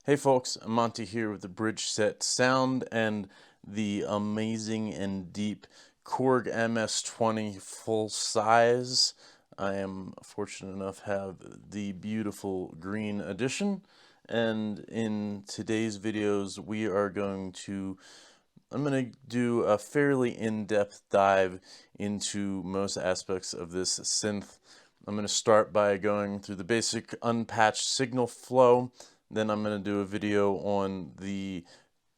Hey folks, Monty here with the Bridge Set Sound and the amazing and deep Korg MS-20 full size. I am fortunate enough to have the beautiful green edition, and in today's videos I'm going to do a fairly in-depth dive into most aspects of this synth. I'm going to start by going through the basic unpatched signal flow. Then I'm going to do a video on the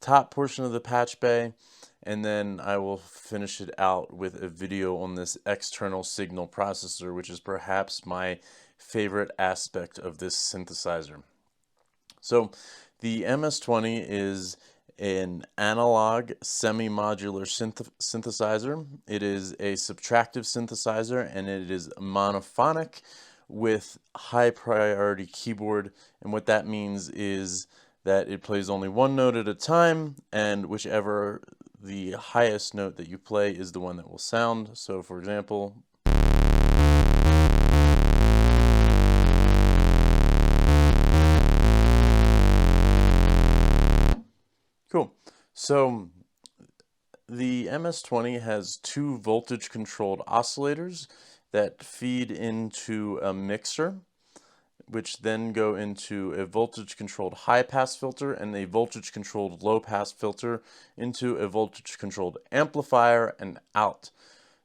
top portion of the patch bay, and then I will finish it out with a video on this external signal processor, which is perhaps my favorite aspect of this synthesizer. So the MS-20 is an analog semi-modular synthesizer. It is a subtractive synthesizer, and it is monophonic with high priority keyboard, and what that means is that it plays only one note at a time, and whichever the highest note that you play is the one that will sound. So for example, cool. So the MS-20 has two voltage controlled oscillators that feed into a mixer, which then go into a voltage controlled high pass filter and a voltage controlled low pass filter into a voltage controlled amplifier and out.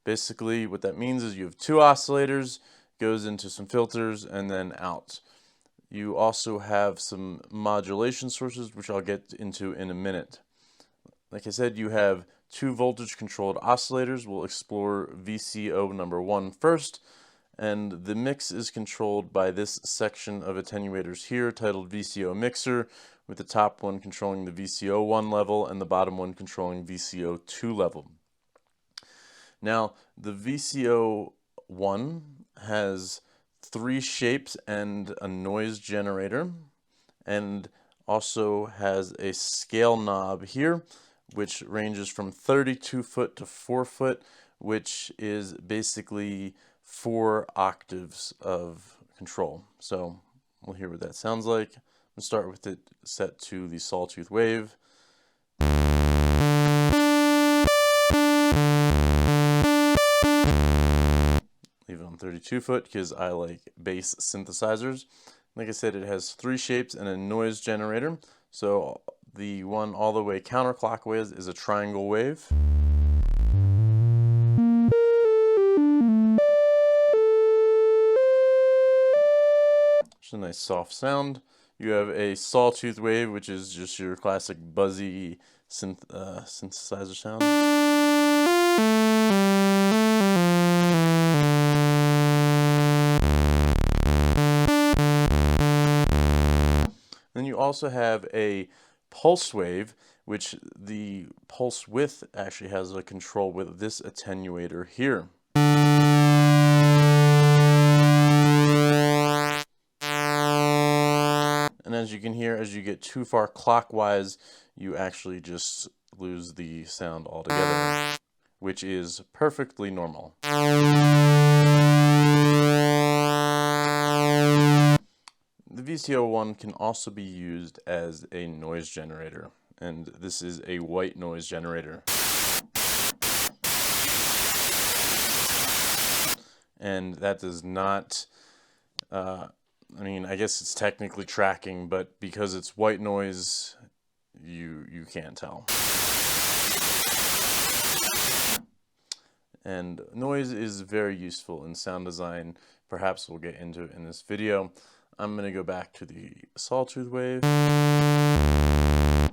Basically what that means is you have two oscillators, goes into some filters and then out. You also have some modulation sources, which I'll get into in a minute. Like I said, you have two voltage controlled oscillators. We'll explore VCO number 1 first, and the mix is controlled by this section of attenuators here titled VCO mixer, with the top one controlling the VCO1 level and the bottom one controlling VCO2 level. Now the VCO1 has 3 shapes and a noise generator, and also has a scale knob here, which ranges from 32 foot to 4 foot, which is basically 4 octaves of control. So we'll hear what that sounds like. We'll start with it set to the sawtooth wave. Leave it on 32 foot because I like bass synthesizers. Like I said, it has 3 shapes and a noise generator. So the one all the way counterclockwise is a triangle wave. It's a nice soft sound. You have a sawtooth wave, which is just your classic buzzy synthesizer sound. Then you also have a pulse wave, which the pulse width actually has a control with this attenuator here. And as you can hear, as you get too far clockwise, you actually just lose the sound altogether, which is perfectly normal. The VCO1 can also be used as a noise generator, and this is a white noise generator. And that does not, I guess it's technically tracking, but because it's white noise, you can't tell. And noise is very useful in sound design. Perhaps we'll get into it in this video. I'm going to go back to the sawtooth wave. Now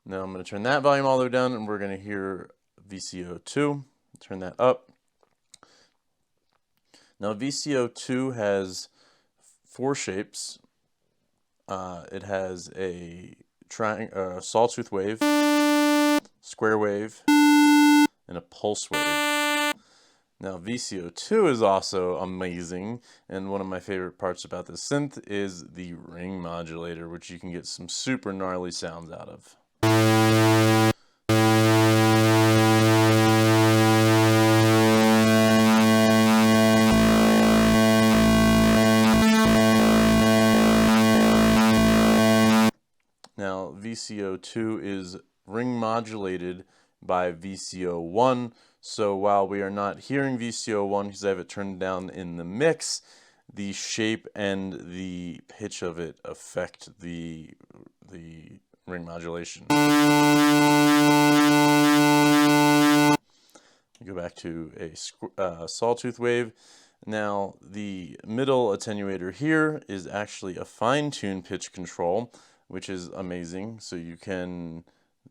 I'm going to turn that volume all the way down, and we're going to hear VCO2. Turn that up. Now VCO2 has 4 shapes. It has a sawtooth wave, square wave, and a pulse wave. Now VCO2 is also amazing, and one of my favorite parts about this synth is the ring modulator, which you can get some super gnarly sounds out of. Now VCO2 is ring modulated by VCO1, so while we are not hearing VCO1 because I have it turned down in the mix, the shape and the pitch of it affect the ring modulation. Go back to a sawtooth wave. Now the middle attenuator here is actually a fine-tuned pitch control, which is amazing. So you can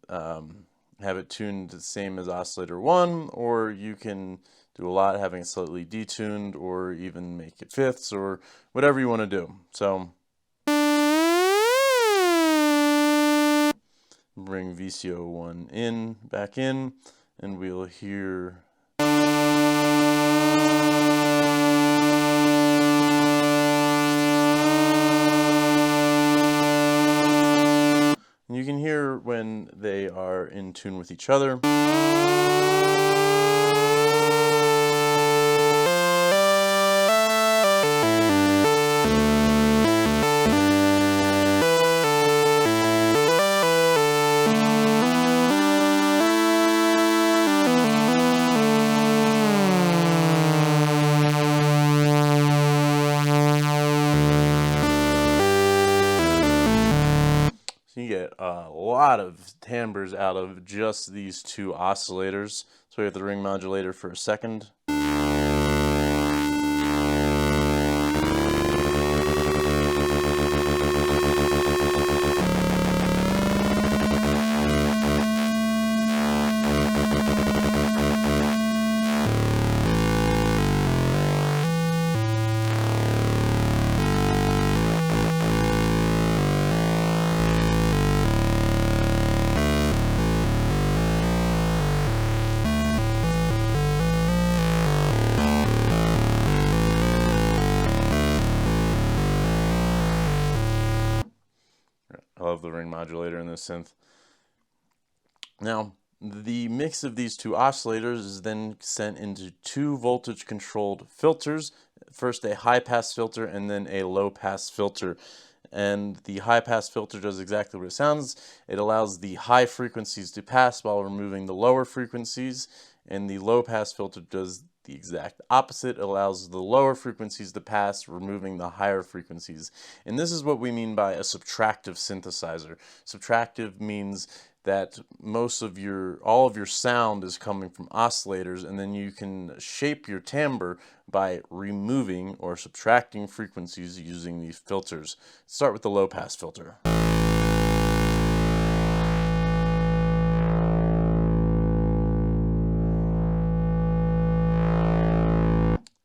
have it tuned the same as oscillator 1, or you can do a lot having it slightly detuned, or even make it fifths, or whatever you want to do. So bring VCO1 in, back in, and we'll hear you can hear when they are in tune with each other. You get a lot of timbres out of just these two oscillators. So we have the ring modulator for a second. I love the ring modulator in this synth. Now, the mix of these two oscillators is then sent into two voltage controlled filters. First a high pass filter and then a low pass filter. And the high pass filter does exactly what it sounds. It allows the high frequencies to pass while removing the lower frequencies. And the low pass filter does the exact opposite. It allows the lower frequencies to pass, removing the higher frequencies. And this is what we mean by a subtractive synthesizer. Subtractive means that all of your sound is coming from oscillators, and then you can shape your timbre by removing or subtracting frequencies using these filters. Start with the low pass filter.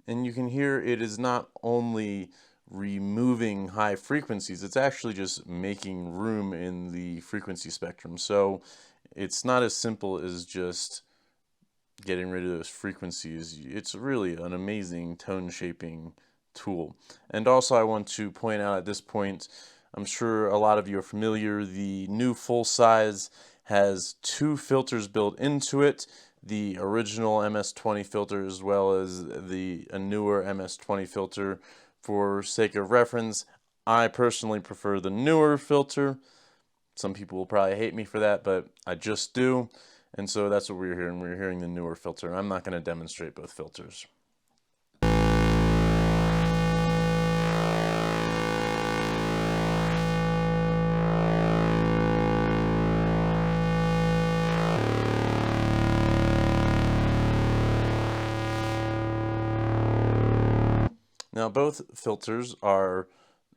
And you can hear it is not only removing high frequencies, it's actually just making room in the frequency spectrum. So it's not as simple as just getting rid of those frequencies. It's really an amazing tone shaping tool. And also I want to point out at this point, I'm sure a lot of you are familiar, the new full size has two filters built into it. The original MS-20 filter as well as a newer MS-20 filter. For sake of reference, I personally prefer the newer filter. Some people will probably hate me for that, but I just do. And so that's what we're hearing. We're hearing the newer filter. I'm not going to demonstrate both filters. Now both filters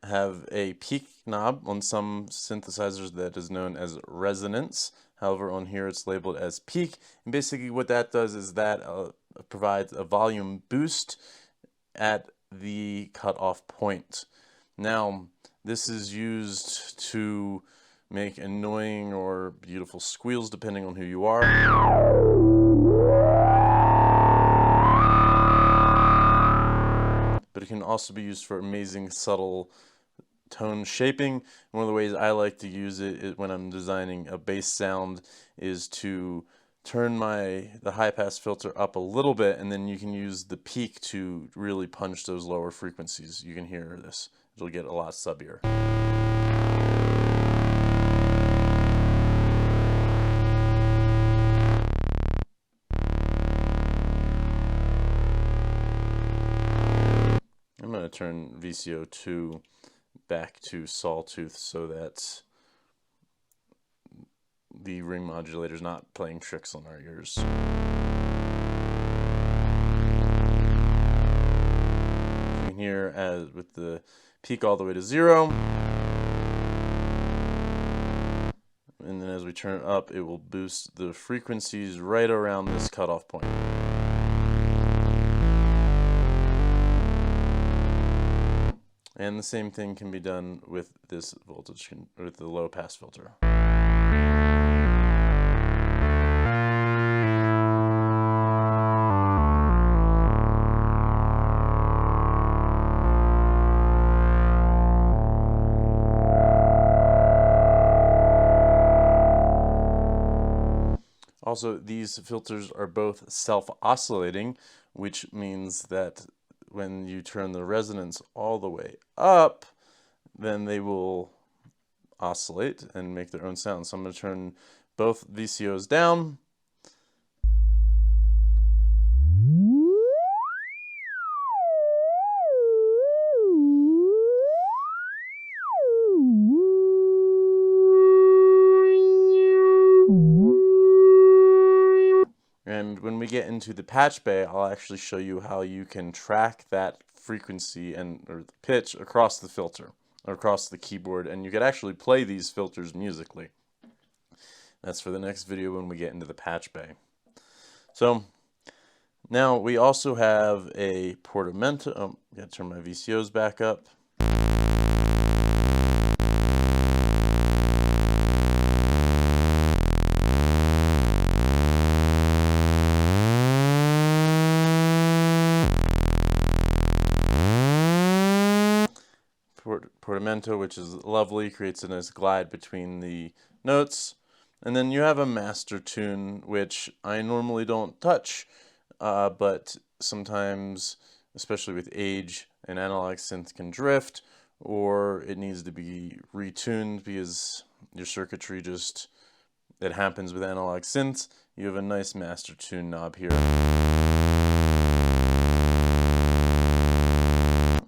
have a peak knob. On some synthesizers that is known as resonance. However, on here it's labeled as peak. And basically what that does is that provides a volume boost at the cutoff point. Now this is used to make annoying or beautiful squeals depending on who you are. But it can also be used for amazing subtle tone shaping. One of the ways I like to use it when I'm designing a bass sound is to turn the high pass filter up a little bit, and then you can use the peak to really punch those lower frequencies. You can hear this. It'll get a lot subbier. turn VCO2 back to sawtooth so that the ring modulator is not playing tricks on our ears. You can hear as with the peak all the way to 0. And then as we turn it up, it will boost the frequencies right around this cutoff point. And the same thing can be done with this voltage, with the low pass filter. Also, these filters are both self-oscillating, which means that when you turn the resonance all the way up, then they will oscillate and make their own sound. So I'm going to turn both VCOs down. And when we get into the patch bay, I'll actually show you how you can track that frequency or the pitch across the filter, or across the keyboard, and you could actually play these filters musically. That's for the next video when we get into the patch bay. So now we also have a Portamento. Oh, gotta turn my VCOs back up. Portamento, which is lovely, creates a nice glide between the notes. And then you have a master tune, which I normally don't touch, but sometimes, especially with age, an analog synth can drift, or it needs to be retuned because your circuitry it happens with analog synths. You have a nice master tune knob here.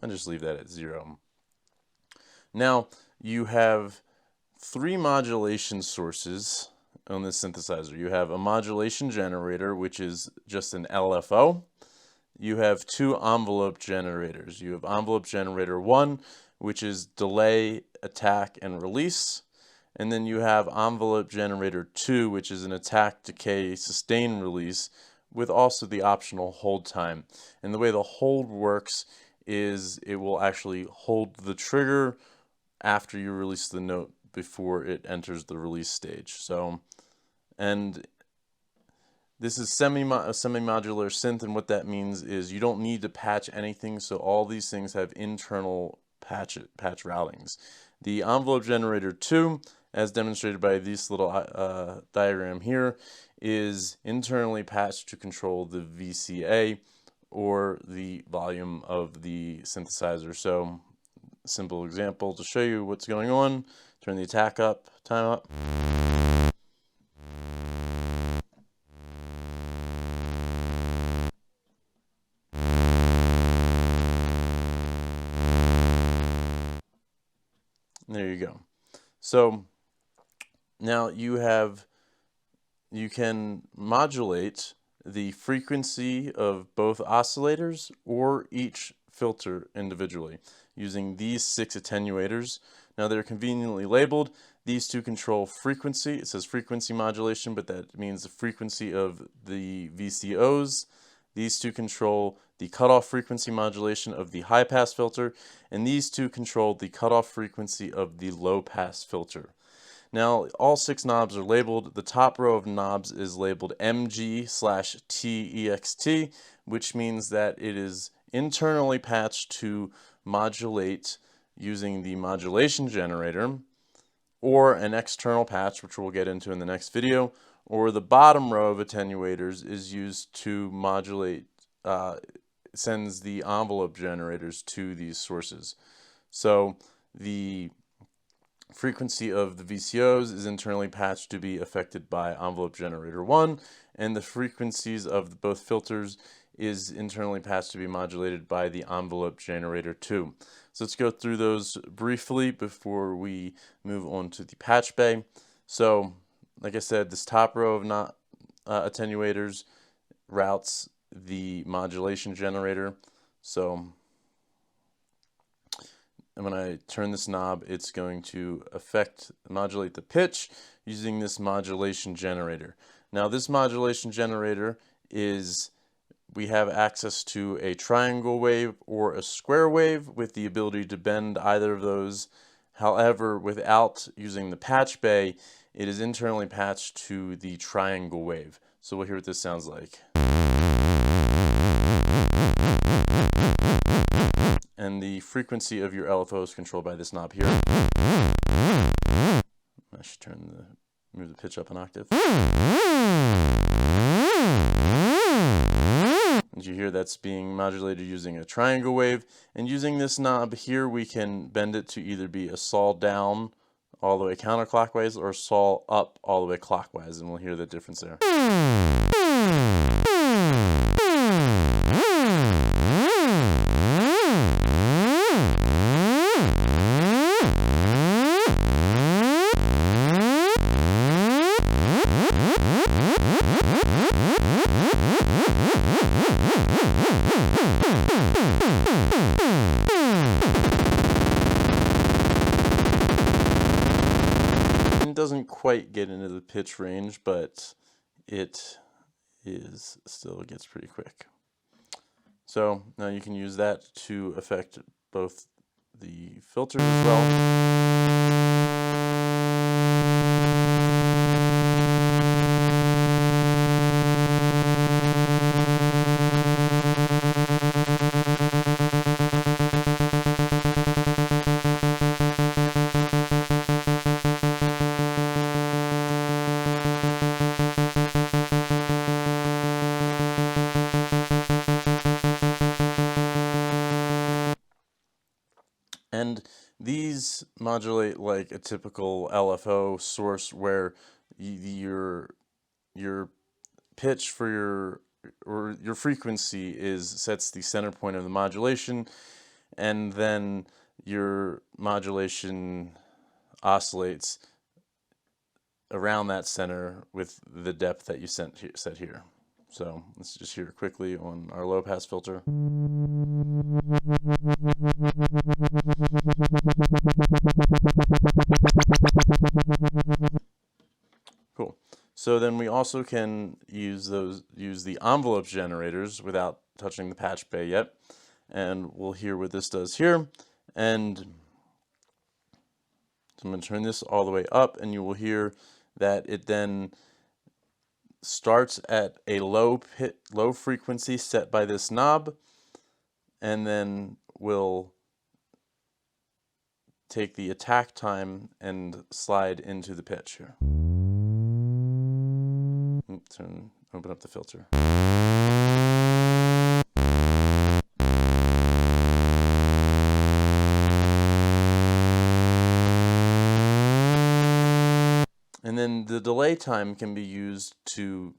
And just leave that at 0. Now, you have 3 modulation sources on this synthesizer. You have a modulation generator, which is just an LFO. You have 2 envelope generators. You have envelope generator 1, which is delay, attack, and release. And then you have envelope generator 2, which is an attack, decay, sustain, release, with also the optional hold time. And the way the hold works is it will actually hold the trigger after you release the note before it enters the release stage. So, and this is a semi-modular synth, and what that means is you don't need to patch anything, so all these things have internal patch routings. The envelope generator 2, as demonstrated by this little diagram here, is internally patched to control the VCA or the volume of the synthesizer. So, simple example to show you what's going on. Turn the attack up, time up. There you go. So now you can modulate the frequency of both oscillators or each filter individually using these 6 attenuators. Now they're conveniently labeled. These 2 control frequency. It says frequency modulation, but that means the frequency of the VCOs. These 2 control the cutoff frequency modulation of the high pass filter, and these 2 control the cutoff frequency of the low pass filter. Now, all 6 knobs are labeled. The top row of knobs is labeled MG/TEXT, which means that it is internally patched to modulate using the modulation generator, or an external patch, which we'll get into in the next video, or the bottom row of attenuators is used to modulate, sends the envelope generators to these sources. So the frequency of the VCOs is internally patched to be affected by envelope generator 1, and the frequencies of both filters is internally patched to be modulated by the envelope generator 2. So let's go through those briefly before we move on to the patch bay. So like I said, this top row of attenuators routes the modulation generator. So and when I turn this knob, it's going to modulate the pitch using this modulation generator. Now this modulation generator we have access to a triangle wave or a square wave with the ability to bend either of those. However, without using the patch bay, it is internally patched to the triangle wave. So we'll hear what this sounds like. And the frequency of your LFO is controlled by this knob here. I should move the pitch up an octave. As you hear, that's being modulated using a triangle wave. And using this knob here, we can bend it to either be a saw down all the way counterclockwise or saw up all the way clockwise, and we'll hear the difference there. It doesn't quite get into the pitch range, but it gets pretty quick. So now you can use that to affect both the filters as well. And these modulate like a typical LFO source where your pitch for your frequency sets the center point of the modulation, and then your modulation oscillates around that center with the depth that you set here. So let's just hear it quickly on our low pass filter. Cool. So then we also can use the envelope generators without touching the patch bay yet, and we'll hear what this does here. And so I'm going to turn this all the way up, and you will hear that it then starts at a low frequency set by this knob, and then will take the attack time and slide into the pitch here. Open up the filter. And then the delay time can be used to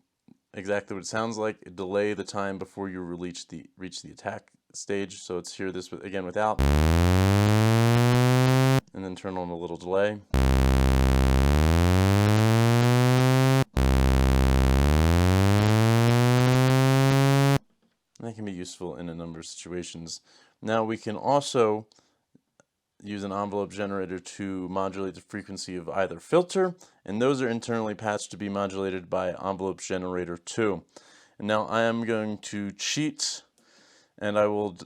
exactly what it sounds like, delay the time before you reach the attack stage. So let's hear this again without, and then turn on a little delay. And that can be useful in a number of situations. Now we can also use an envelope generator to modulate the frequency of either filter, and those are internally patched to be modulated by envelope generator 2. And now I am going to cheat, and I will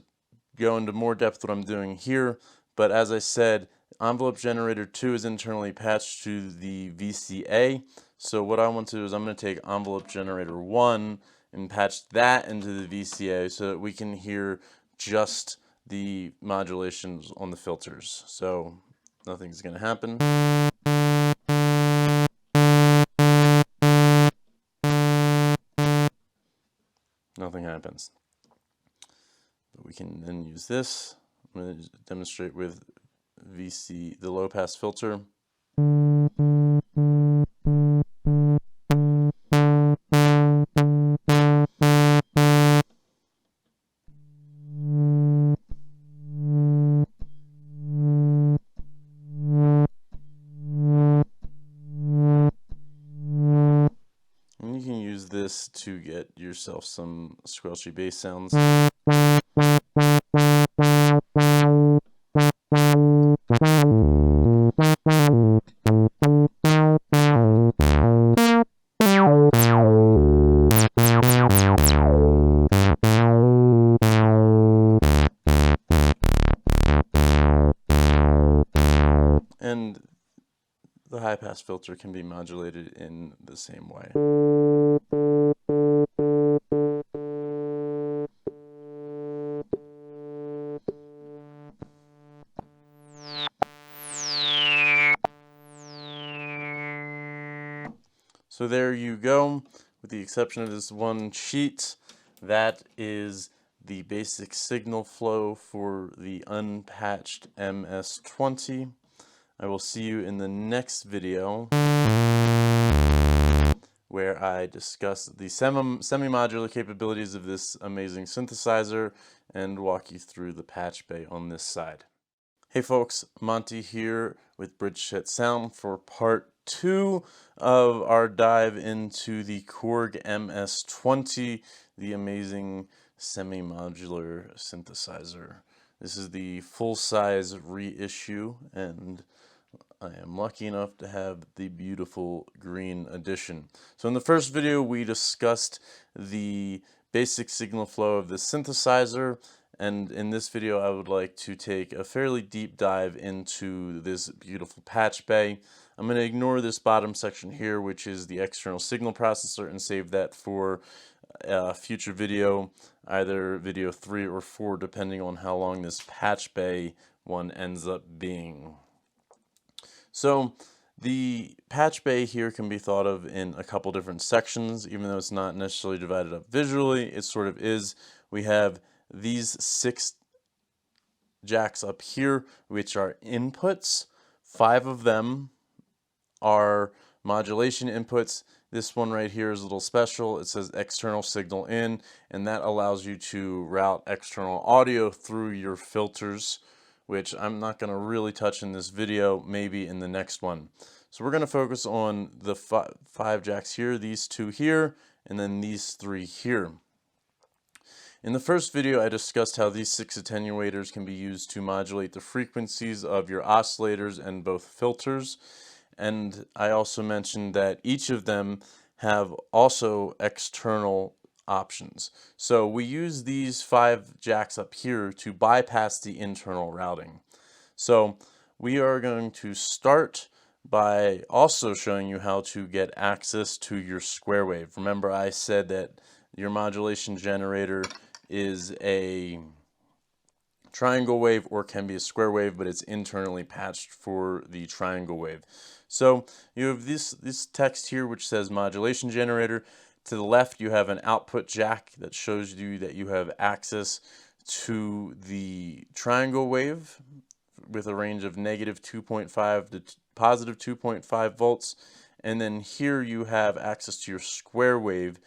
go into more depth what I'm doing here, but as I said, envelope generator 2 is internally patched to the VCA. So what I want to do is I'm going to take envelope generator 1 and patch that into the VCA so that we can hear just the modulations on the filters. So nothing's going to happen. Nothing happens. But we can then use this. I'm going to demonstrate with the low pass filter. use this to get yourself some squelchy bass sounds. And the high-pass filter can be modulated in the same way. So there you go, with the exception of this one sheet. That is the basic signal flow for the Unpatched MS-20. I will see you in the next video where I discuss the semi-modular capabilities of this amazing synthesizer and walk you through the patch bay on this side. Hey folks, Monty here with Bridgeset Sound for part 2 of our dive into the Korg MS-20, the amazing semi-modular synthesizer. This is the full-size reissue, and I am lucky enough to have the beautiful green edition. So in the first video we discussed the basic signal flow of the synthesizer, and in this video I would like to take a fairly deep dive into this beautiful patch bay. I'm going to ignore this bottom section here, which is the external signal processor, and save that for a future video, either video 3 or 4, depending on how long this patch bay one ends up being. So the patch bay here can be thought of in a couple different sections, even though it's not necessarily divided up visually, it sort of is. We have these 6 jacks up here, which are inputs. 5 of them are modulation inputs. This one right here is a little special. It says external signal in, and that allows you to route external audio through your filters, which I'm not going to really touch in this video, maybe in the next one. So we're going to focus on the 5 jacks here, these 2 here, and then these 3 here. In the first video, I discussed how these 6 attenuators can be used to modulate the frequencies of your oscillators and both filters. And I also mentioned that each of them have also external options. So we use these 5 jacks up here to bypass the internal routing. So we are going to start by also showing you how to get access to your square wave. Remember, I said that your modulation generator is a triangle wave or can be a square wave, but it's internally patched for the triangle wave. So you have this text here which says modulation generator. To the left you have an output jack that shows you that you have access to the triangle wave with a range of negative 2.5 to positive 2.5 volts. And then here you have access to your square wave,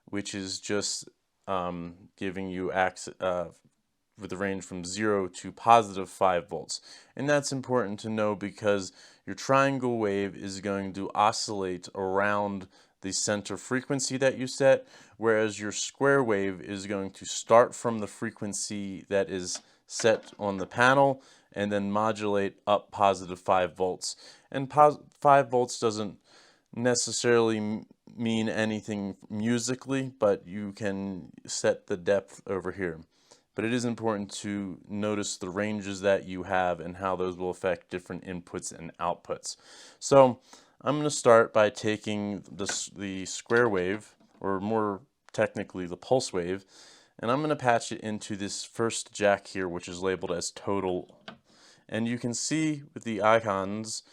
which is just giving you access with a range from 0 to positive 5 volts. And that's important to know because your triangle wave is going to oscillate around the center frequency that you set, whereas your square wave is going to start from the frequency that is set on the panel and then modulate up positive 5 volts. And 5 volts doesn't necessarily mean anything musically, but you can set the depth over here. But it is important to notice the ranges that you have and how those will affect different inputs and outputs. So I'm going to start by taking the square wave, or more technically the pulse wave, and I'm going to patch it into this first jack here, which is labeled as total. And you can see with the icons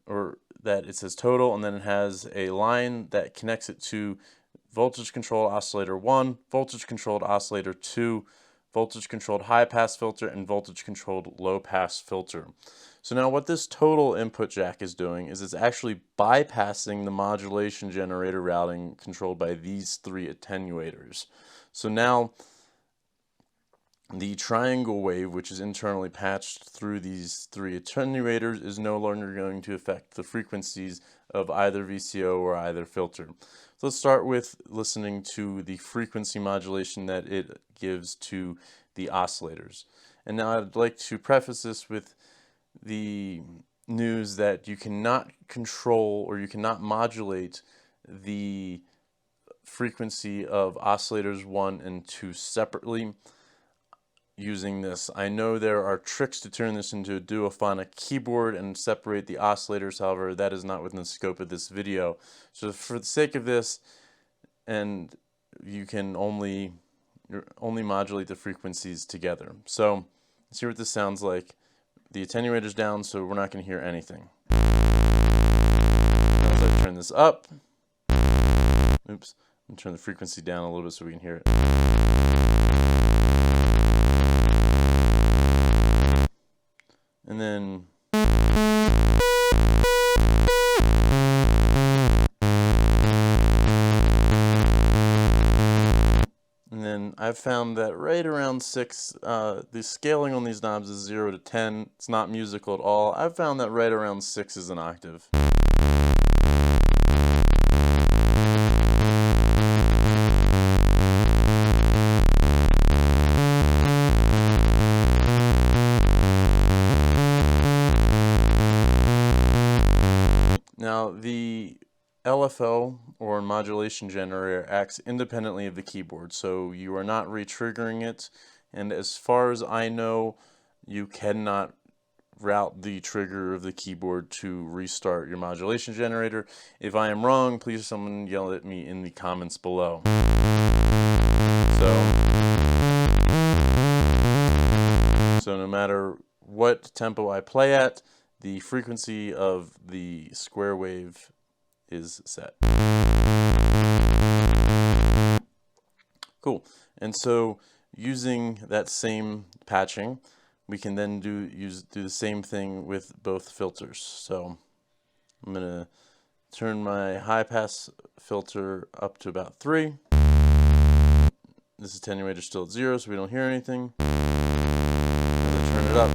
that it says total, and then it has a line that connects it to voltage controlled oscillator 1, voltage controlled oscillator 2, voltage controlled high pass filter, and voltage controlled low pass filter. So now what this total input jack is doing is it's actually bypassing the modulation generator routing controlled by these 3 attenuators. So now the triangle wave, which is internally patched through these three attenuators, is no longer going to affect the frequencies of either VCO or either filter. So let's start with listening to the frequency modulation that it gives to the oscillators. And now I'd like to preface this with the news that you cannot control or you cannot modulate the frequency of oscillators 1 and 2 separately using this. I know there are tricks to turn this into a duophonic keyboard and separate the oscillators, however that is not within the scope of this video. So for the sake of this, and you can only modulate the frequencies together. So let's hear what this sounds like. The attenuator's down, so we're not going to hear anything. As I turn this up, oops, I'm going to turn the frequency down a little bit so we can hear it. And then I've found that right around 6, the scaling on these knobs is 0 to 10. It's not musical at all. I've found that right around 6 is an octave. Now the LFO or modulation generator acts independently of the keyboard, so you are not re-triggering it, and as far as I know, you cannot route the trigger of the keyboard to restart your modulation generator. If I am wrong, please someone yell at me in the comments below. So no matter what tempo I play at, the frequency of the square wave is set. Cool. And so using that same patching, we can then do the same thing with both filters. So I'm going to turn my high pass filter up to about 3. This attenuator is still at 0, so we don't hear anything. As I turn it up,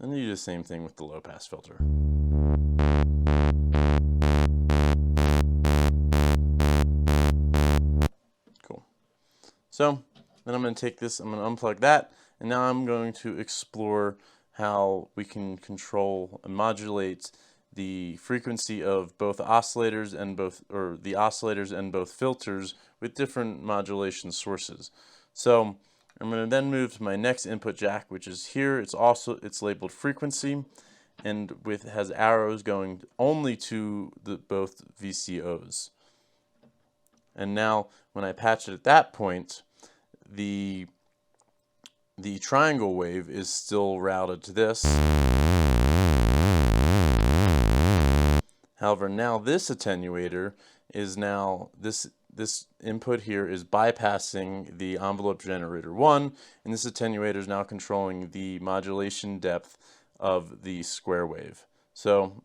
and you do the same thing with the low pass filter. Cool. So then I'm going to take this, I'm going to unplug that, and now I'm going to explore how we can control and modulate the frequency of both oscillators and the oscillators and both filters with different modulation sources. So I'm going to then move to my next input jack, which is here. It's labeled frequency, and has arrows going only to both VCOs. And now when I patch it at that point, the triangle wave is still routed to this. However, now this attenuator is this input here is bypassing the envelope generator 1, and this attenuator is now controlling the modulation depth of the square wave. So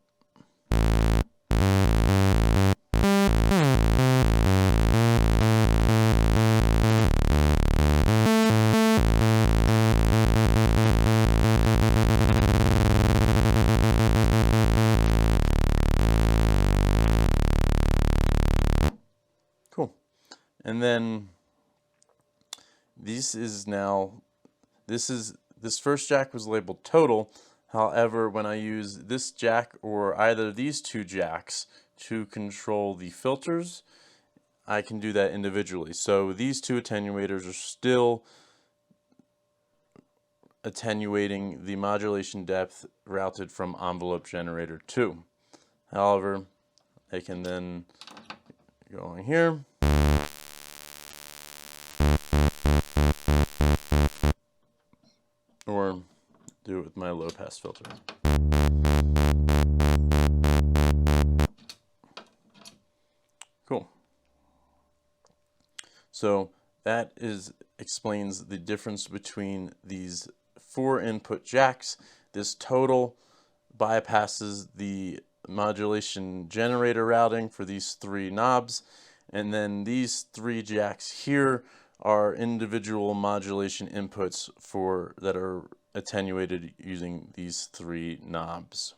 cool. And then this first jack was labeled total. However, when I use this jack or either of these two jacks to control the filters, I can do that individually. So these two attenuators are still attenuating the modulation depth routed from envelope generator 2. However, I can then go in here, or do it with my low pass filter. Cool. So that explains the difference between these 4 input jacks. This total bypasses the modulation generator routing for these 3 knobs, and then these 3 jacks here are individual modulation inputs that are attenuated using these 3 knobs.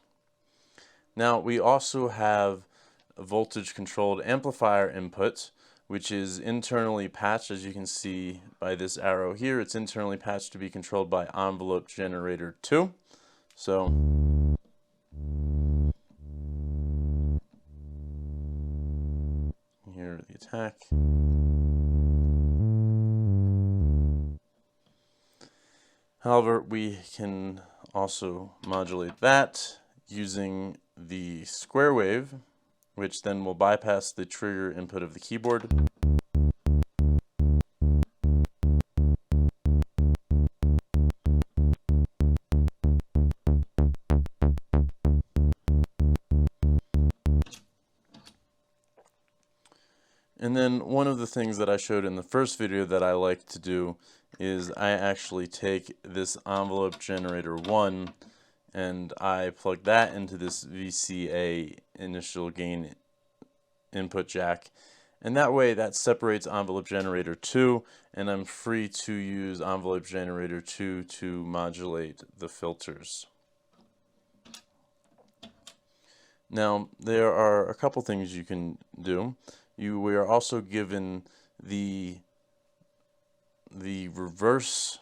Now we also have a voltage controlled amplifier input, which is internally patched. As you can see by this arrow here, it's internally patched to be controlled by envelope generator 2. So here the attack. However, we can also modulate that using the square wave, which then will bypass the trigger input of the keyboard. And then one of the things that I showed in the first video that I like to do is I actually take this envelope generator 1 and I plug that into this VCA initial gain input jack, and that way that separates envelope generator 2, and I'm free to use envelope generator 2 to modulate the filters. Now there are a couple things you can do. We are also given the reverse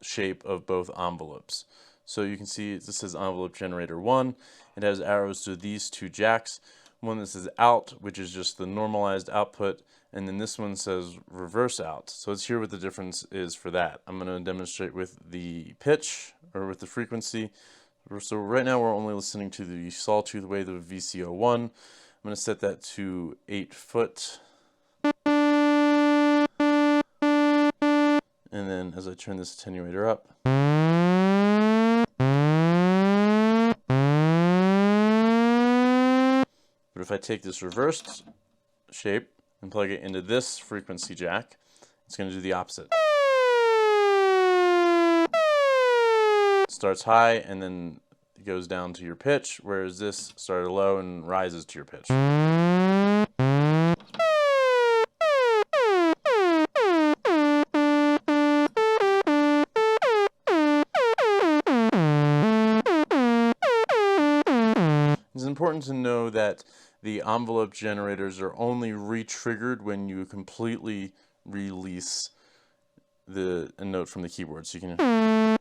shape of both envelopes. So you can see this says envelope generator 1. It has arrows to these 2 jacks. One that says out, which is just the normalized output, and then this one says reverse out. So let's hear what the difference is for that. I'm going to demonstrate with the pitch, or with the frequency. So right now we're only listening to the sawtooth wave of VCO1. I'm going to set that to 8 foot. And then as I turn this attenuator up, but if I take this reversed shape and plug it into this frequency jack, it's going to do the opposite. It starts high and then it goes down to your pitch, whereas this started low and rises to your pitch. It's important to know that the envelope generators are only re-triggered when you completely release a note from the keyboard. So you can.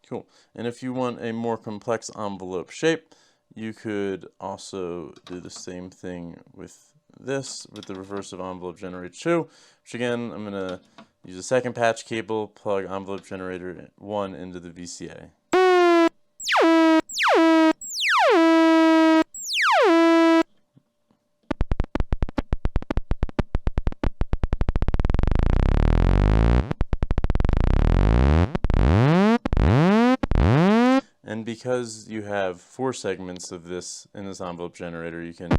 Cool. And if you want a more complex envelope shape, you could also do the same thing with this, with the reverse of envelope generator 2, which again, I'm going to use a second patch cable, plug envelope generator 1 into the VCA. And because you have 4 segments of this in this envelope generator, you can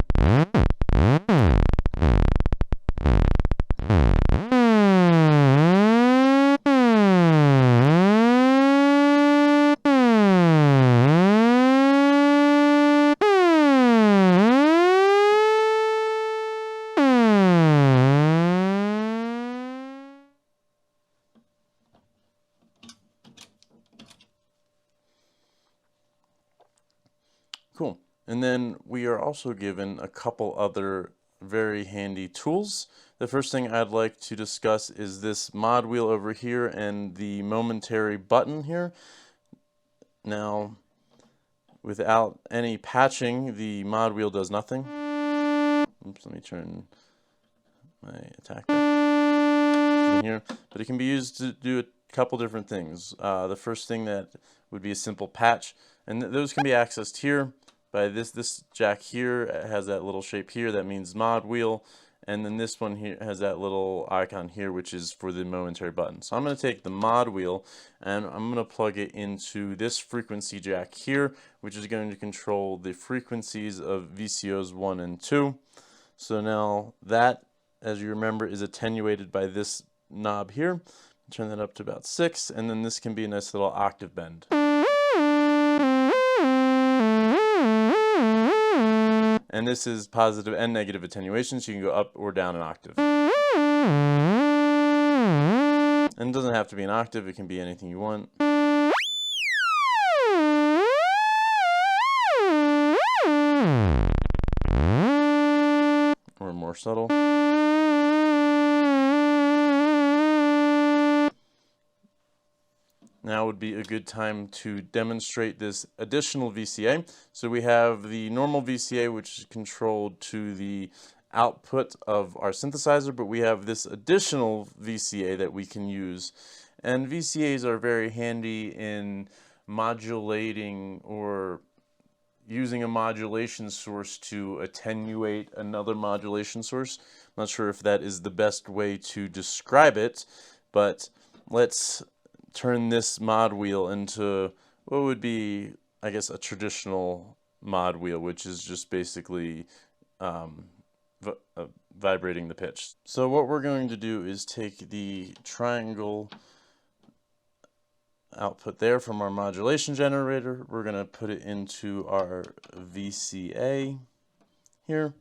Cool. And then we are also given a couple other very handy tools. The first thing I'd like to discuss is this mod wheel over here and the momentary button here. Now, without any patching, the mod wheel does nothing. Oops, let me turn my attack back in here. But it can be used to do a couple different things. The first thing that would be a simple patch, and those can be accessed here by this jack here. It has that little shape here that means mod wheel, and then this one here has that little icon here, which is for the momentary button. So I'm going to take the mod wheel and I'm going to plug it into this frequency jack here, which is going to control the frequencies of VCOs 1 and 2. So now that, as you remember, is attenuated by this knob here. Turn that up to about 6, and then this can be a nice little octave bend. And this is positive and negative attenuation, so you can go up or down an octave. And it doesn't have to be an octave, it can be anything you want. Or more subtle. Now would be a good time to demonstrate this additional VCA. So we have the normal VCA, which is controlled to the output of our synthesizer, but we have this additional VCA that we can use. And VCAs are very handy in modulating or using a modulation source to attenuate another modulation source. I'm not sure if that is the best way to describe it, but let's turn this mod wheel into what would be, I guess, a traditional mod wheel, which is just basically vibrating the pitch. So what we're going to do is take the triangle output there from our modulation generator. We're going to put it into our VCA here.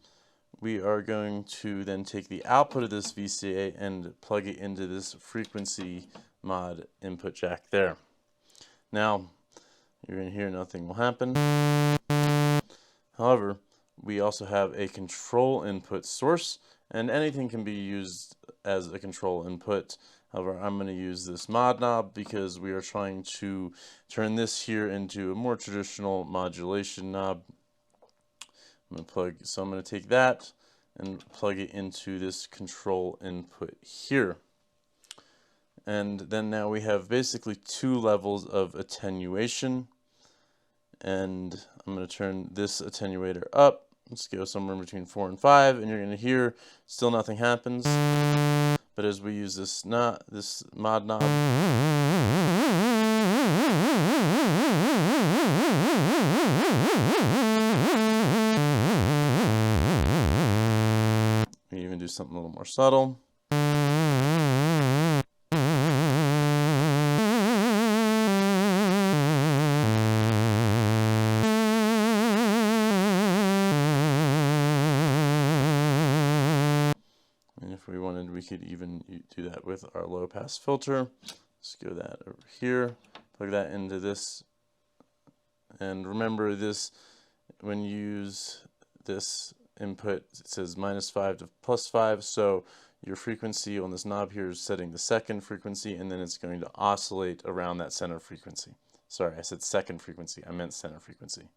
We are going to then take the output of this VCA and plug it into this frequency mod input jack there. Now, you're going to hear nothing will happen. However, we also have a control input source, and anything can be used as a control input. However, I'm going to use this mod knob because we are trying to turn this here into a more traditional modulation knob. I'm going to take that and plug it into this control input here. And then now we have basically 2 levels of attenuation. And I'm going to turn this attenuator up. Let's go somewhere between 4 and 5, and you're going to hear still nothing happens. But as we use this mod knob, we even do something a little more subtle. If we wanted, we could even do that with our low pass filter. Let's go that over here, plug that into this. And remember this, when you use this input, it says -5 to +5. So your frequency on this knob here is setting the second frequency, and then it's going to oscillate around that center frequency. Sorry, I said second frequency, I meant center frequency.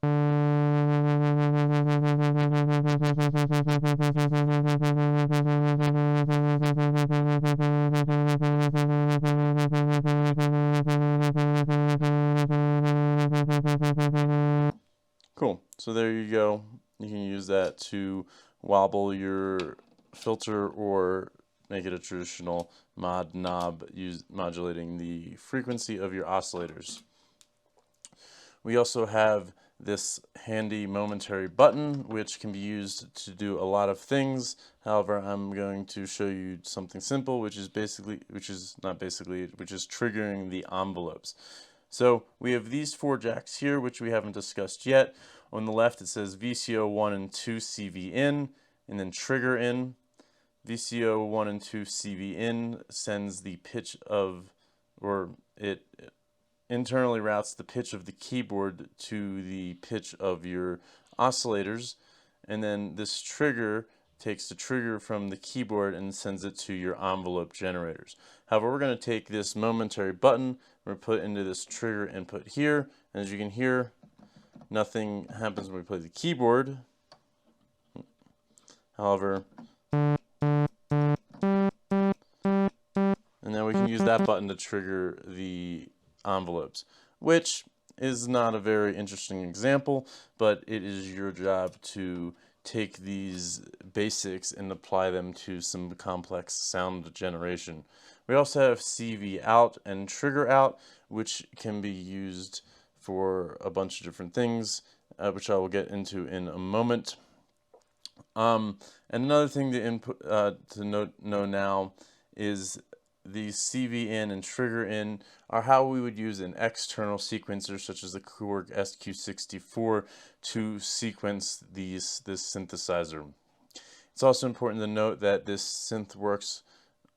Cool, so there you go. You can use that to wobble your filter or make it a traditional mod knob, modulating the frequency of your oscillators. We also have this handy momentary button, which can be used to do a lot of things. However, I'm going to show you something simple, which is triggering the envelopes. So we have these 4 jacks here, which we haven't discussed yet. On the left, it says VCO 1 and 2 CV in, and then trigger in. VCO 1 and 2 CV in sends the pitch of, or it internally routes the pitch of the keyboard to the pitch of your oscillators, and then this trigger takes the trigger from the keyboard and sends it to your envelope generators. However, we're going to take this momentary button, we're going to put it into this trigger input here, and as you can hear, nothing happens when we play the keyboard. However, and then we can use that button to trigger the envelopes, which is not a very interesting example, but it is your job to take these basics and apply them to some complex sound generation. We also have CV out and trigger out, which can be used for a bunch of different things, which I will get into in a moment. And another thing to know now is the CV in and trigger in are how we would use an external sequencer such as the Korg SQ64 to sequence this synthesizer. It's also important to note that this synth works,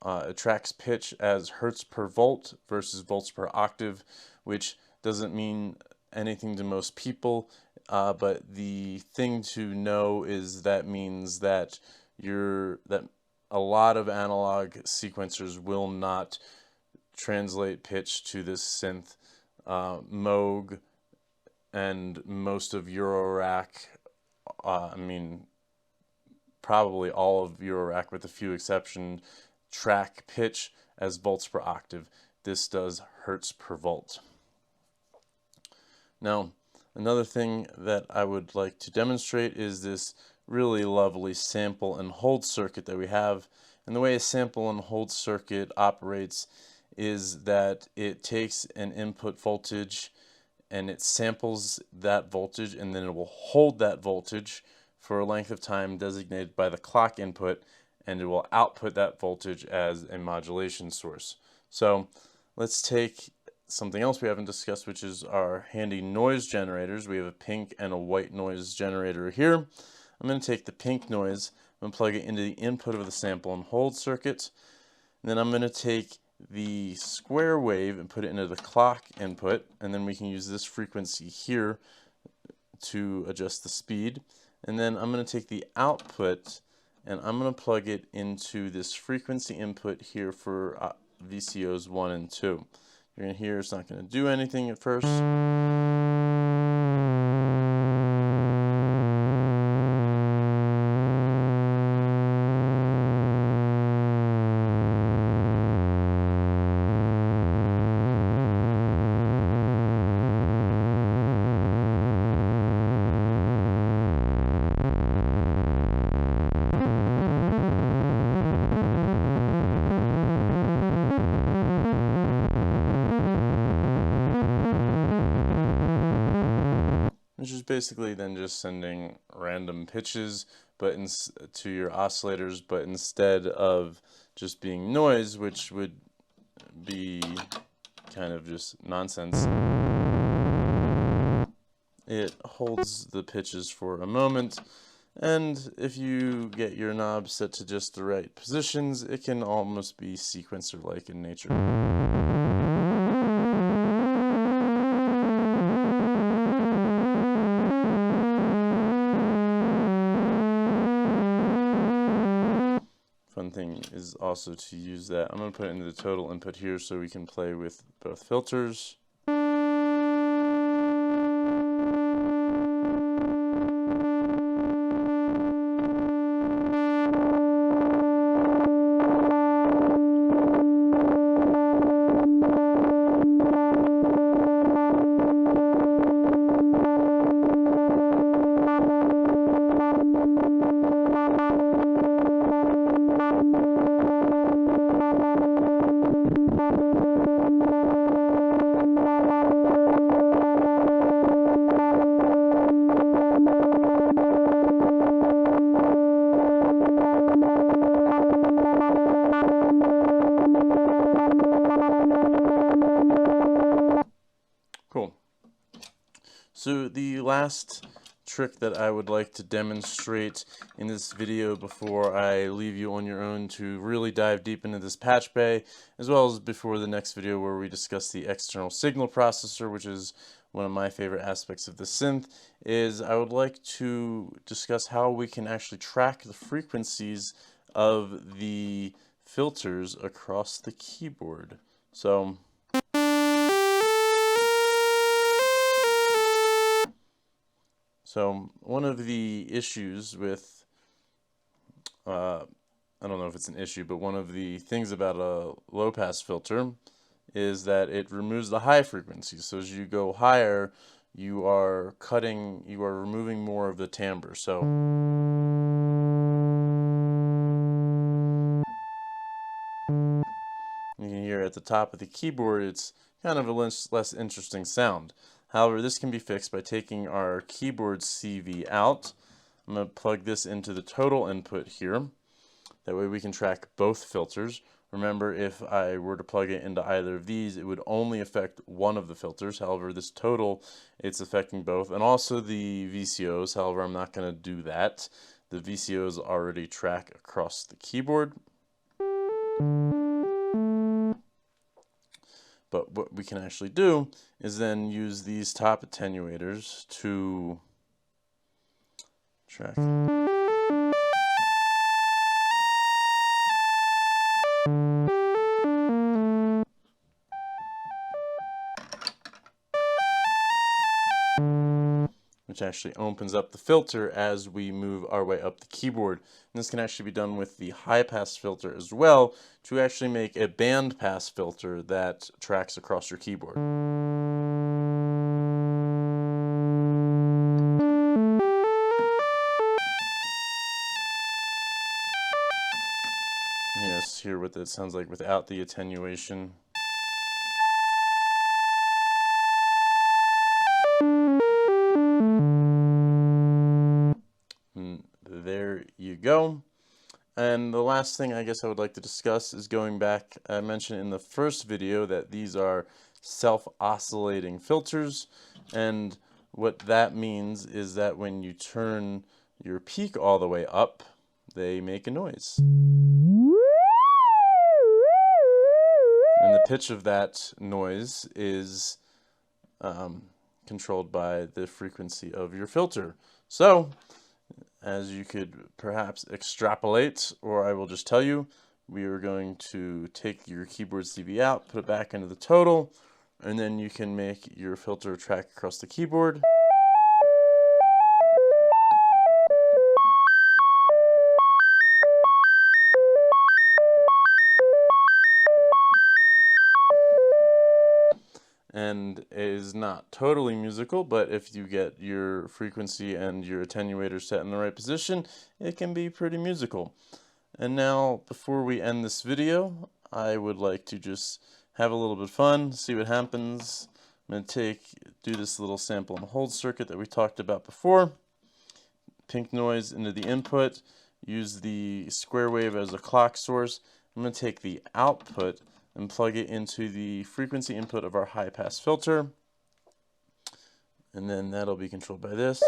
it tracks pitch as hertz per volt versus volts per octave, which doesn't mean anything to most people, but the thing to know is that means that a lot of analog sequencers will not translate pitch to this synth. Moog and most of Eurorack, I mean probably all of Eurorack with a few exceptions, track pitch as volts per octave. This does hertz per volt. Now, another thing that I would like to demonstrate is this really lovely sample and hold circuit that we have. And the way a sample and hold circuit operates is that it takes an input voltage and it samples that voltage, and then it will hold that voltage for a length of time designated by the clock input, and it will output that voltage as a modulation source. So let's take something else we haven't discussed, which is our handy noise generators. We have a pink and a white noise generator here. I'm going to take the pink noise, I'm going to plug it into the input of the sample and hold circuit, and then I'm going to take the square wave and put it into the clock input, and then we can use this frequency here to adjust the speed. And then I'm going to take the output and I'm going to plug it into this frequency input here for VCOs 1 and 2. You're going to hear it's not going to do anything at first. Which is basically then just sending random pitches to your oscillators, but instead of just being noise, which would be kind of just nonsense, it holds the pitches for a moment, and if you get your knob set to just the right positions, it can almost be sequencer-like in nature. Fun thing is also to use that. I'm going to put it into the total input here so we can play with both filters. Cool. So the last trick that I would like to demonstrate in this video before I leave you on your own to really dive deep into this patch bay, as well as before the next video where we discuss the external signal processor, which is one of my favorite aspects of the synth, is I would like to discuss how we can actually track the frequencies of the filters across the keyboard. So one of the issues with, I don't know if it's an issue, but one of the things about a low-pass filter is that it removes the high frequencies. So as you go higher, you are removing more of the timbre. So you can hear at the top of the keyboard, it's kind of a less interesting sound. However, this can be fixed by taking our keyboard CV out. I'm going to plug this into the total input here. That way we can track both filters. Remember, if I were to plug it into either of these, it would only affect one of the filters. However, this total, it's affecting both. And also the VCOs. However, I'm not going to do that. The VCOs already track across the keyboard. But what we can actually do is then use these top attenuators to track. Which actually opens up the filter as we move our way up the keyboard. And this can actually be done with the high pass filter as well, to actually make a band pass filter that tracks across your keyboard. You guys hear what that sounds like without the attenuation. And there you go. And the last thing I guess I would like to discuss is going back, I mentioned in the first video that these are self-oscillating filters, and what that means is that when you turn your peak all the way up, they make a noise. And the pitch of that noise is controlled by the frequency of your filter. So, as you could perhaps extrapolate, or I will just tell you, we are going to take your keyboard CV out, put it back into the total, and then you can make your filter track across the keyboard. And it is not totally musical, but if you get your frequency and your attenuator set in the right position, it can be pretty musical. And now, before we end this video, I would like to just have a little bit of fun, see what happens. I'm going to do this little sample and hold circuit that we talked about before. Pink noise into the input, use the square wave as a clock source. I'm going to take the output and plug it into the frequency input of our high pass filter, and then that'll be controlled by this.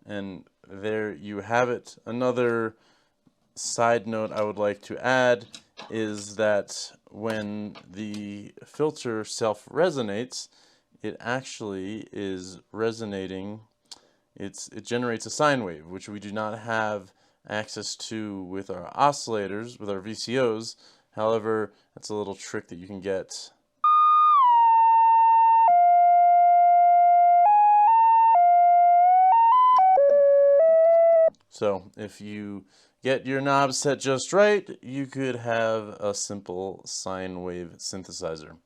And there you have it. Another side note I would like to add is that when the filter self-resonates, it actually is resonating. It generates a sine wave, which we do not have access to with our oscillators, with our VCOs. However, that's a little trick that you can get. So if you get your knobs set just right, you could have a simple sine wave synthesizer.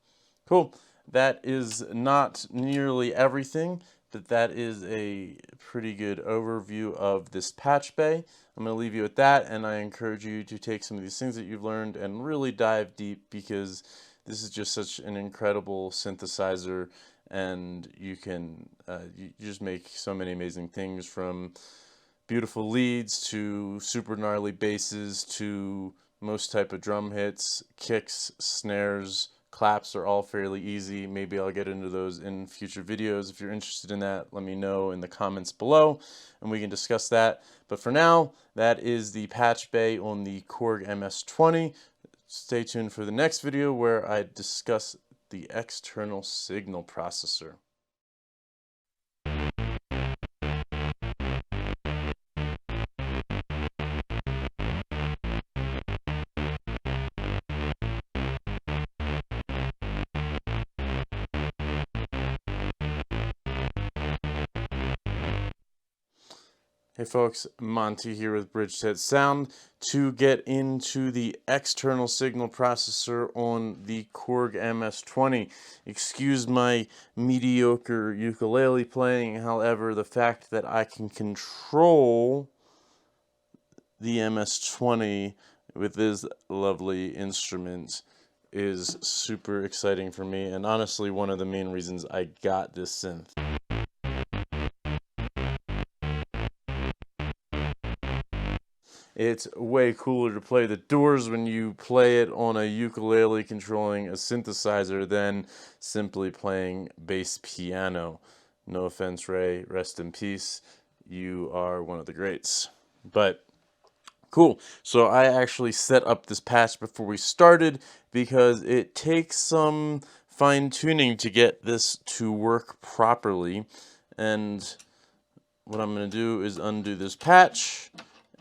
Cool. That is not nearly everything, but that is a pretty good overview of this patch bay. I'm going to leave you at that, and I encourage you to take some of these things that you've learned and really dive deep, because this is just such an incredible synthesizer, and you can you just make so many amazing things, from beautiful leads to super gnarly basses to most type of drum hits, kicks, snares, claps are all fairly easy. Maybe I'll get into those in future videos. If you're interested in that, let me know in the comments below and we can discuss that. But for now, that is the patch bay on the Korg MS-20. Stay tuned for the next video where I discuss the external signal processor. Hey folks, Monty here with Bridgeset Sound to get into the external signal processor on the Korg MS-20. Excuse my mediocre ukulele playing, however, the fact that I can control the MS-20 with this lovely instrument is super exciting for me, and honestly one of the main reasons I got this synth. It's way cooler to play the Doors when you play it on a ukulele controlling a synthesizer than simply playing bass piano. No offense, Ray, rest in peace. You are one of the greats. But cool. So I actually set up this patch before we started because it takes some fine tuning to get this to work properly. And what I'm going to do is undo this patch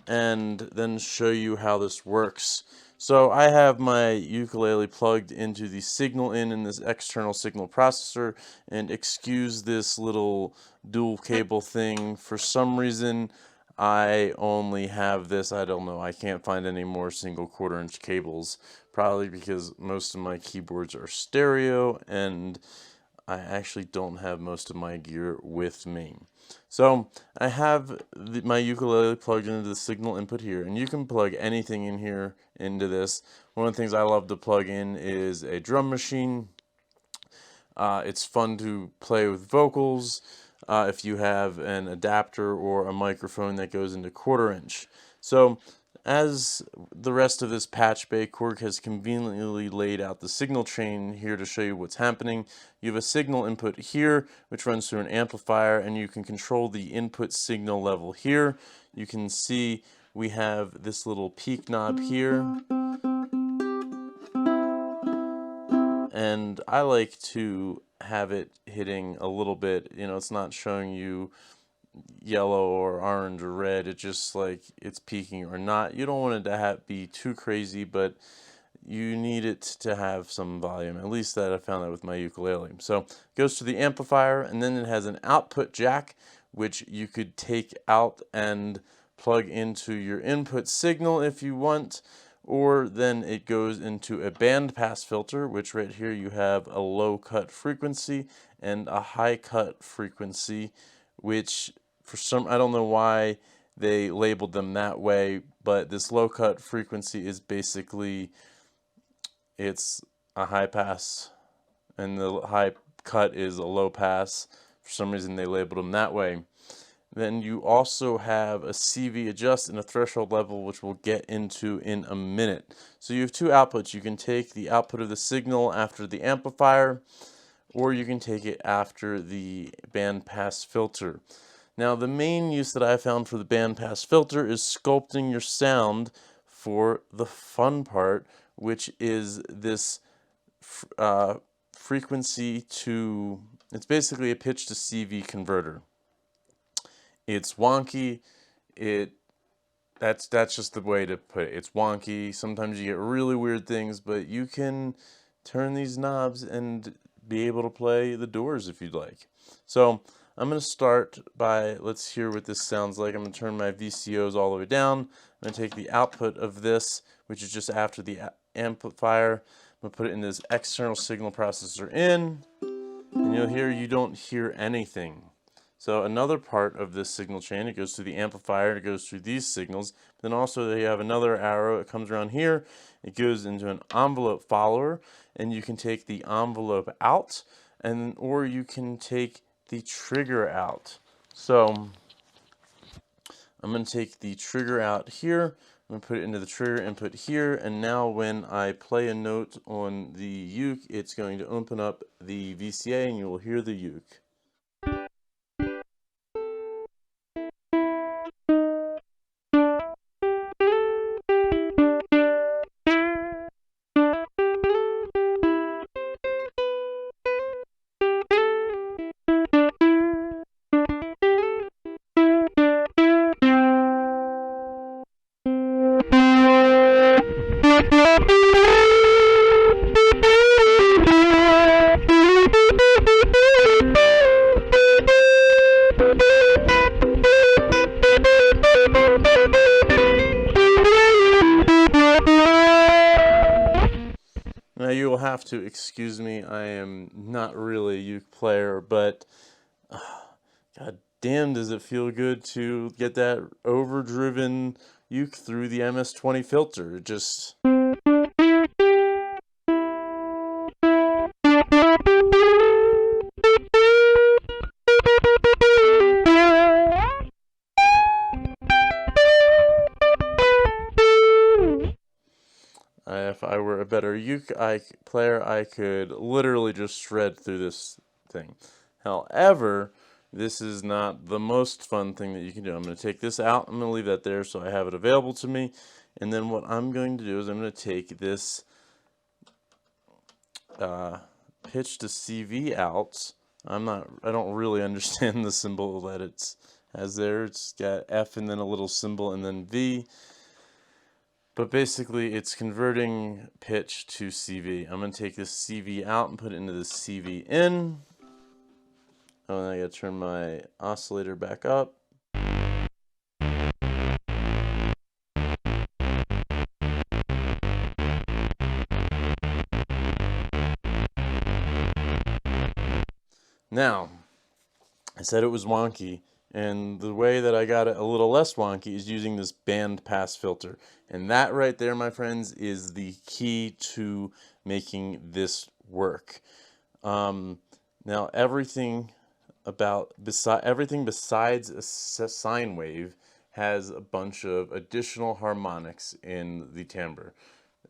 and then show you how this works. So I have my ukulele plugged into the signal in this external signal processor, and excuse this little dual cable thing. For some reason I only have this, I don't know, I can't find any more single 1/4 inch cables, probably because most of my keyboards are stereo and I actually don't have most of my gear with me. So I have my ukulele plugged into the signal input here, and you can plug anything in here into this. One of the things I love to plug in is a drum machine. It's fun to play with vocals if you have an adapter or a microphone that goes into 1/4 inch. So as the rest of this patch bay, Korg has conveniently laid out the signal chain here to show you what's happening. You have a signal input here, which runs through an amplifier, and you can control the input signal level here. You can see we have this little peak knob here. And I like to have it hitting a little bit, you know, it's not showing you yellow or orange or red, it's just like it's peaking or not. You don't want it to be too crazy, but you need it to have some volume. At least that I found that with my ukulele. So it goes to the amplifier, and then it has an output jack, which you could take out and plug into your input signal if you want, or then it goes into a band pass filter, which right here you have a low cut frequency and a high cut frequency, which for some, I don't know why they labeled them that way, but this low cut frequency is basically, it's a high pass and the high cut is a low pass. For some reason they labeled them that way. Then you also have a CV adjust and a threshold level, which we'll get into in a minute. So you have two outputs. You can take the output of the signal after the amplifier, or you can take it after the band pass filter. Now the main use that I found for the band pass filter is sculpting your sound for the fun part, which is this frequency to, it's basically a pitch to CV converter. It's wonky, that's just the way to put it. It's wonky, sometimes you get really weird things, but you can turn these knobs and be able to play the Doors if you'd like. So I'm going to start by, let's hear what this sounds like. I'm going to turn my VCOs all the way down. I'm going to take the output of this, which is just after the amplifier. I'm going to put it in this external signal processor in, and you'll hear you don't hear anything. So another part of this signal chain, it goes through the amplifier, it goes through these signals. Then also they have another arrow, it comes around here, it goes into an envelope follower, and you can take the envelope out, and or you can take the trigger out. So I'm going to take the trigger out here, I'm going to put it into the trigger input here, and now when I play a note on the uke, it's going to open up the VCA and you will hear the uke. Now you will have to excuse me, I am not really a uke player, but god damn does it feel good to get that overdriven uke through the MS-20 filter. It just... if I were a better uke player, I could literally just shred through this thing. However, this is not the most fun thing that you can do. I'm going to take this out. I'm going to leave that there so I have it available to me. And then what I'm going to do is I'm going to take this pitch to CV out. I don't really understand the symbol that it has there. It's got F and then a little symbol and then V. But basically, it's converting pitch to CV. I'm going to take this CV out and put it into the CV in. Oh, and I got to turn my oscillator back up. Now, I said it was wonky. And the way that I got it a little less wonky is using this band pass filter. And that right there, my friends, is the key to making this work. Now, everything besides a sine wave has a bunch of additional harmonics in the timbre.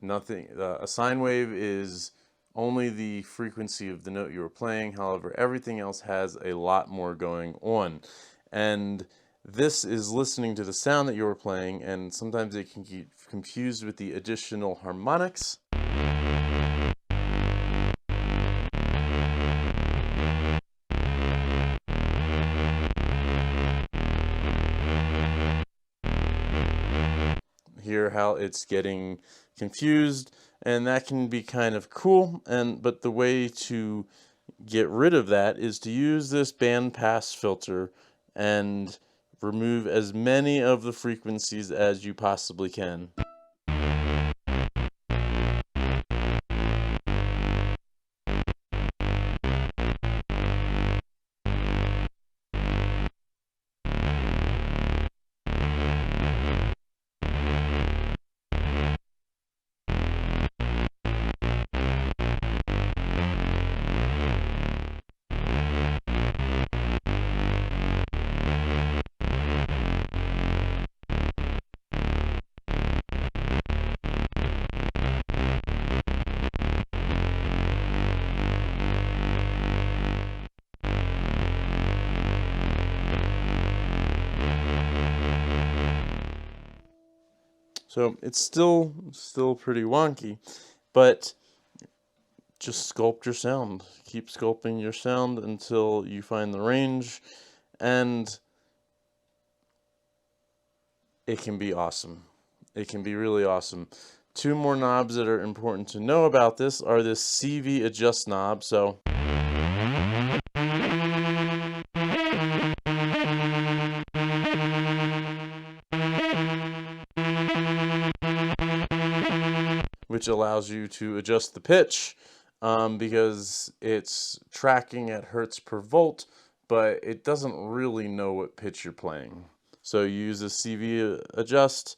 A sine wave is only the frequency of the note you were playing. However, everything else has a lot more going on. And this is listening to the sound that you were playing, and sometimes it can get confused with the additional harmonics. Hear how it's getting confused, and that can be kind of cool. But the way to get rid of that is to use this band pass filter and remove as many of the frequencies as you possibly can. So it's still pretty wonky, but just sculpt your sound. Keep sculpting your sound until you find the range, and it can be awesome. It can be really awesome. Two more knobs that are important to know about this are this CV adjust knob. So which allows you to adjust the pitch because it's tracking at hertz per volt, but it doesn't really know what pitch you're playing. So you use a CV adjust.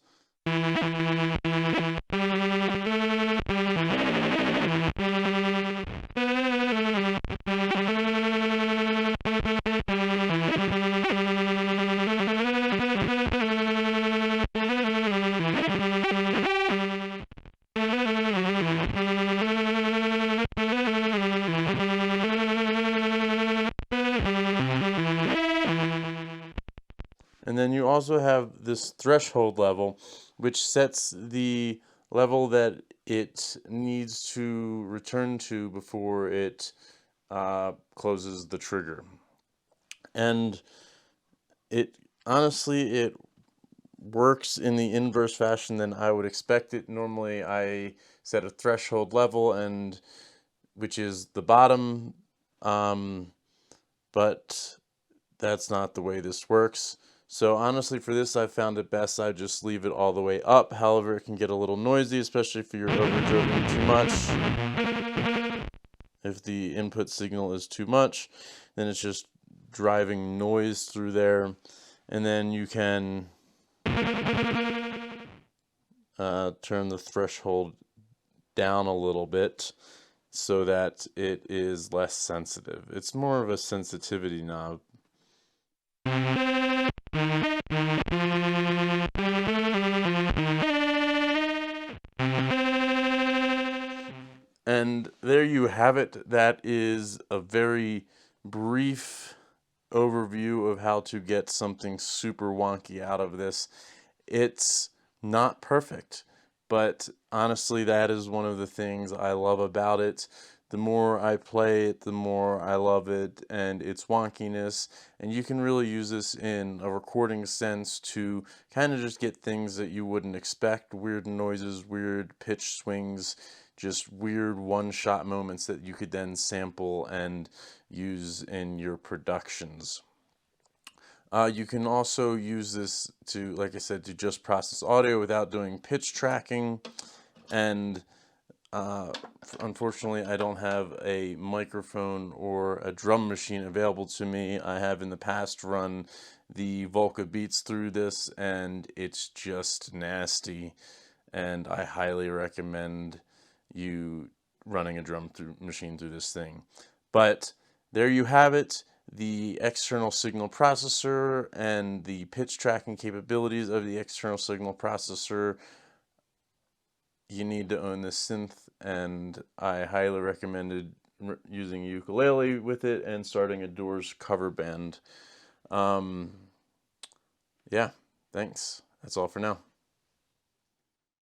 And then you also have this threshold level, which sets the level that it needs to return to before it closes the trigger. And it works in the inverse fashion than I would expect it. Normally I set a threshold level, and which is the bottom, but that's not the way this works. So honestly, for this, I found it best I just leave it all the way up. However, it can get a little noisy, especially if you're overdriven too much. If the input signal is too much, then it's just driving noise through there. And then you can turn the threshold down a little bit so that it is less sensitive. It's more of a sensitivity knob. And there you have it. That is a very brief overview of how to get something super wonky out of this. It's not perfect, but honestly, that is one of the things I love about it. The more I play it, the more I love it and its wonkiness. And you can really use this in a recording sense to kind of just get things that you wouldn't expect, weird noises, weird pitch swings, just weird one-shot moments that you could then sample and use in your productions. You can also use this to, like I said, to just process audio without doing pitch tracking. And unfortunately, I don't have a microphone or a drum machine available to me. I have in the past run the Volca Beats through this, and it's just nasty. And I highly recommend you running a drum machine through this thing. But there you have it. The external signal processor and the pitch tracking capabilities of the external signal processor. You need to own this synth, and I highly recommended using a ukulele with it and starting a Doors cover band. Yeah, thanks. That's all for now.